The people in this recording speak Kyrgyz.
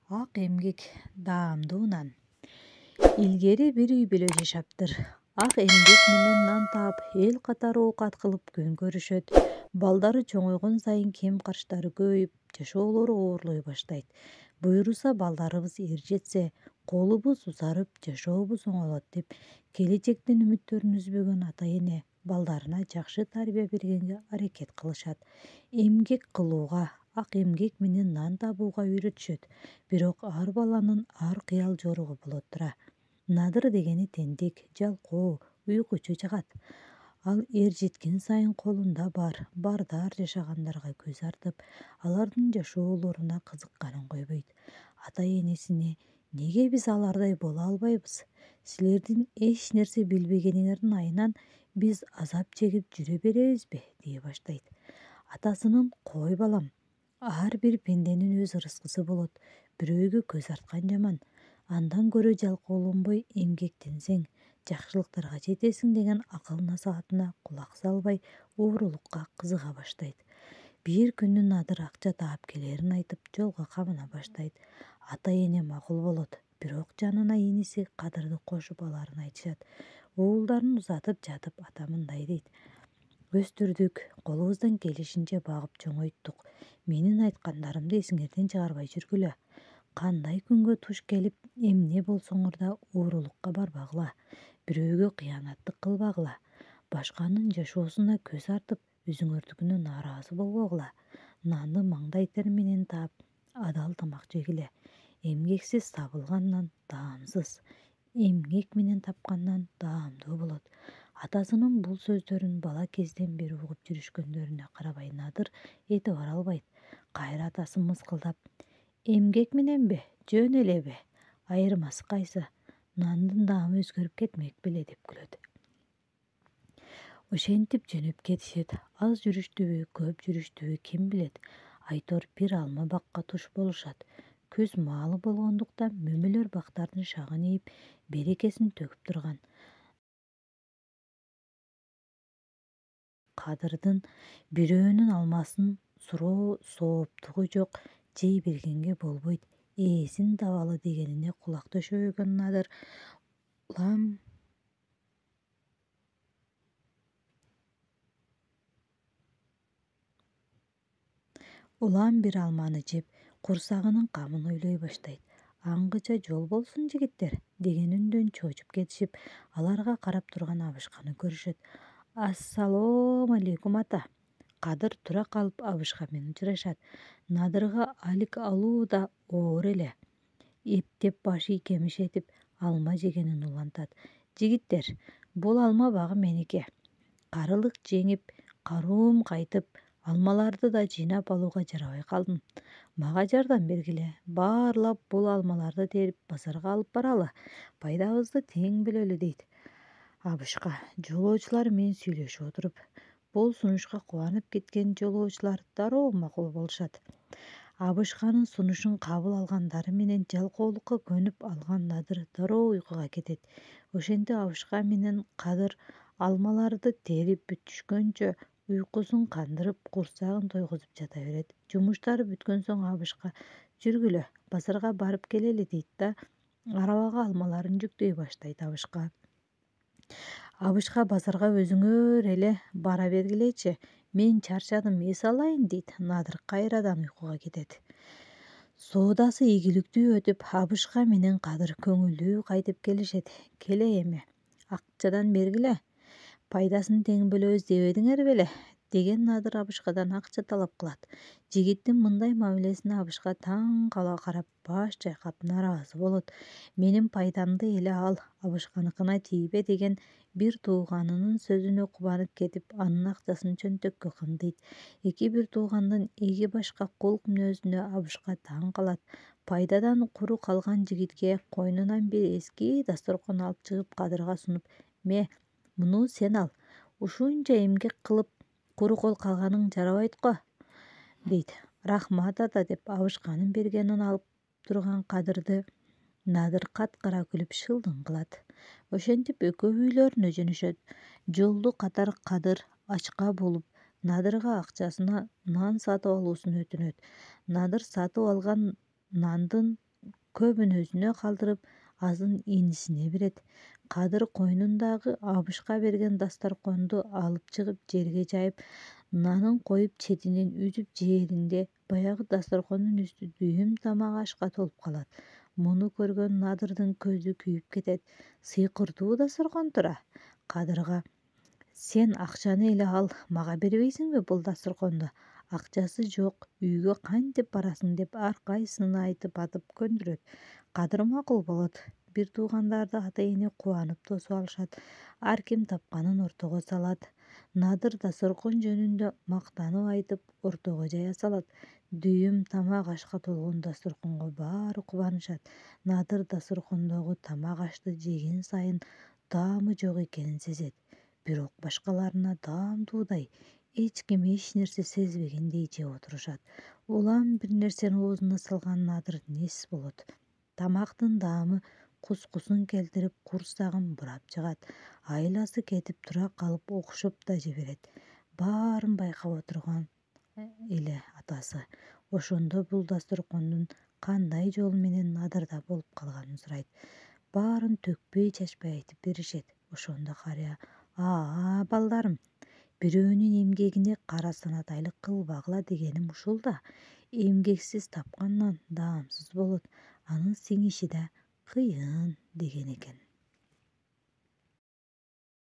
Ак эмгек даамдуунан. Илгери бир үй бүлө жашаптыр. Ак эмгек менен нан таап, эл катары оокат кылып күн көрүшөт. Балдары чоңойгон сайын кем карчтары көбөйүп, жашоолору оорлой баштайт. Буйруса балдарыбыз эр жетсе, колубуз узарып, жашообуз оңолот деп, келечектен үмүттөрүн үзбөгөн ата-эне балдарына жакшы тарбия бергенге аракет кылышат. Эмгек кылууга, ак эмгек менен нан табууга үйрөтүшөт. Бирок ар баланын ар кыял жоругу болот тура. Надыр дегени тентек, жалкоо, уйкучу жагат. Ал эр жеткен сайын колунда бардар жашагандарга көз артып, алардын жашоолоруна кызыкканын койбойт. Ата-энесине неге биз алардай боло албайбыз? Силердин эч нерсе билбегениңердин айынан биз азап чегип жүрө беребизби? Дей баштайт. Атасынын кой балам, ар бир пенденин өз ырыскысы болот. Бирөөгө көз арткан жаман. Андан көрө жалкоолонбой эмгектенсең, жакшылыктарга жетесиң деген акыл насаатына кулак салбай, оорулукка кызыга баштайт. Бир күнү Надыр акча таап келерин айтып, жолго камына баштайт. Ата-эне макул болот, бирок жанына иниси Кадырды кошуп аларын айтышат. Уулдарын узатып жатып ата мындай дейт. Өстүрдүк, колубуздан келишинче багып чоңойттук. Менин айткандарымды эсиңерден чыгарбай жүргүлө. Кандай күнгө туш келип, эмне болсоңор да оорулукка барбагыла. Бирөөгө кыянаттык кылбагыла. Башканын жашоосуна көз артып, өзүңөрдүкүнө нааразы болбогула. Нанды маңдай тер менен таап, адал тамак жегиле. Эмгексиз табылган нан даамсыз. Эмгек менен тапкан нан даамдуу болот. Атасынын бул сөздөрүн бала кезден бери угуп жүрүшкөндөрүнө карабай Надыр этибар албайт. Кайра атасын мыскылдап: «Эмгек мененби, жөн элеби? Айырмасы кайсы? Нандын даамы өзгөрүп кетмек беле?» деп күлөт. Ошентип жөнөп кетишет. Аз жүрүштүбү, көп жүрүштүбү ким билет. Айтор бир алма бакка туш болушат. Күз маалы болгондуктан мөмөлөр бактардын шагын ийип, берекесин төгүп турган. Кадырдын бирөөнүн алмасын суроо сооптугу жок, жей бергенге болбойт, ээсин табалы дегенине кулак төшөбөгөн Надыр улам бир алманы жеп, курсагынын камын ойлой баштайт. Аңгыча жол болсун жигиттер деген үндөн чоочуп кетишип, аларга карап турган Абышканы көрүшөт. Ассалоому алейкум ата. Кадыр тура калып Абышка менен учурашат. Надырга алик алуу да оор эле. Эптеп башы икемишетип, алма жегенин улантат. Жигиттер, бул алма багы меники. Карылык жеңип, каруум кайтып, алмаларды да жыйнап алууга жарабай калдым. Мага жардам бергиле. Баарлап бул алмаларды терип базарга алып баралы. Пайдабызды тең бөлөлү дейт Абышка. Жолоочулар менен сүйлөшүп отуруп, бул сунушка кубанып кеткен жолоочулар дароо макул болушат. Абышканын сунушун кабыл алгандары менен жалкоолукка көнүп алган Надыр дароо уйкуга кетет. Ошентип Абышка менен Кадыр алмаларды терип бүтүшкөнчө уйкусун кандырып, курсагын тойгузуп жата берет. Жумуштары бүткөн соң Абышка: «Жүргүлө, базарга барып келели» дейт да, арабага алмаларын жүктөй баштайт Абышка. Абышка базарга өзүңөр эле бара бергилечи, мен чарчадым, эс алайын дейт. Надыр кайрадан уйкуга кетет. Соодасы ийгиликтүү өтүп, Абышка менен Кадыр көңүлдүү кайтып келишет. Келе эми, акчадан бергиле. Пайдасын тең бөлөбүз дебедиңер беле? Деген Надыр Абышкадан акча талап кылат. Жигиттин мындай мамилесине Абышка таң кала карап, баш чайкап нааразы болот. Менин пайдамды эле ал, Абышканыкына тийбе деген бир тууганынын сөзүнө кубанып кетип, анын акчасын чөнтөккө кымдыйт. Бир туугандын эги башка кулк мүнөзүнө Абышка таң калат. Пайдадан куру калган жигитке койнунан бир эски дасторкон алып чыгып Кадырга сунуп: «Ме, муну сен ал. Ушунча эмгек кылып куру кол калганың жарабайт-го», дейт. «Рахмат ата» деп Абышканын бергенин алып турган Кадырды Надыр каткара күлүп шылдың кылат. Ошентип экөө үйлөрүнө жөнөшөт. Жолду катар Кадыр ачка болуп, Надырга акчасына нан сатып алуусун өтүнөт. Надыр сатып алган нандын көбүн өзүнө калтырып, азын инисине берет. Кадыр койнундагы абышка берген дасторконду алып чыгып жерге жайып, нанын коюп четинен үзүп жээринде баягы дасторкондун үстү дүйүм тамак ашка толуп калат. Муну көргөн Надырдын көзү күйүп кетет. Сыйкырдуу дасторкон тура. Кадырга: «Сен акчаны эле ал, мага бербейсиңби бул дасторконду? Акчасы жок, үйгө кантип барасың?» деп ар кайсысын айтып атып көндүрөт. Кадыр макул болот. Бир туугандарды ата-эне кубанып тосуп алышат. Ар ким тапканын ортого салат. Надыр дасторкон жөнүндө мактанып айтып, ортого жая салат. Дүйүм тамак ашка толгон дасторконго баары кубанышат. Надыр дасторкондогу тамак ашты жеген сайын даамы жок экенин сезет. Бирок башкаларына даамдуудай, эч ким эч нерсе сезбегендей жеп отурушат. Улам бир нерсени оозуна салган Надыр несиз болот. Тамактын даамы кускусун келтирип, курсагын бурап жыгат. Айласы кетип тура калып окшоп да жиберет. Баарын байкап отурган эле атасы. Ошондо бул дасторкондун кандай жол менен Надырда болуп калганын сурайт. Баарын төкпөй чачпай айтып беришет. Ошондо карыя: балдарым, бирөөнүн эмгегине кара санатайлык кылбагыла дегеним ушул да. Эмгексиз тапкан нан даамсыз болот, анын сиңиши да кыйын деген экен.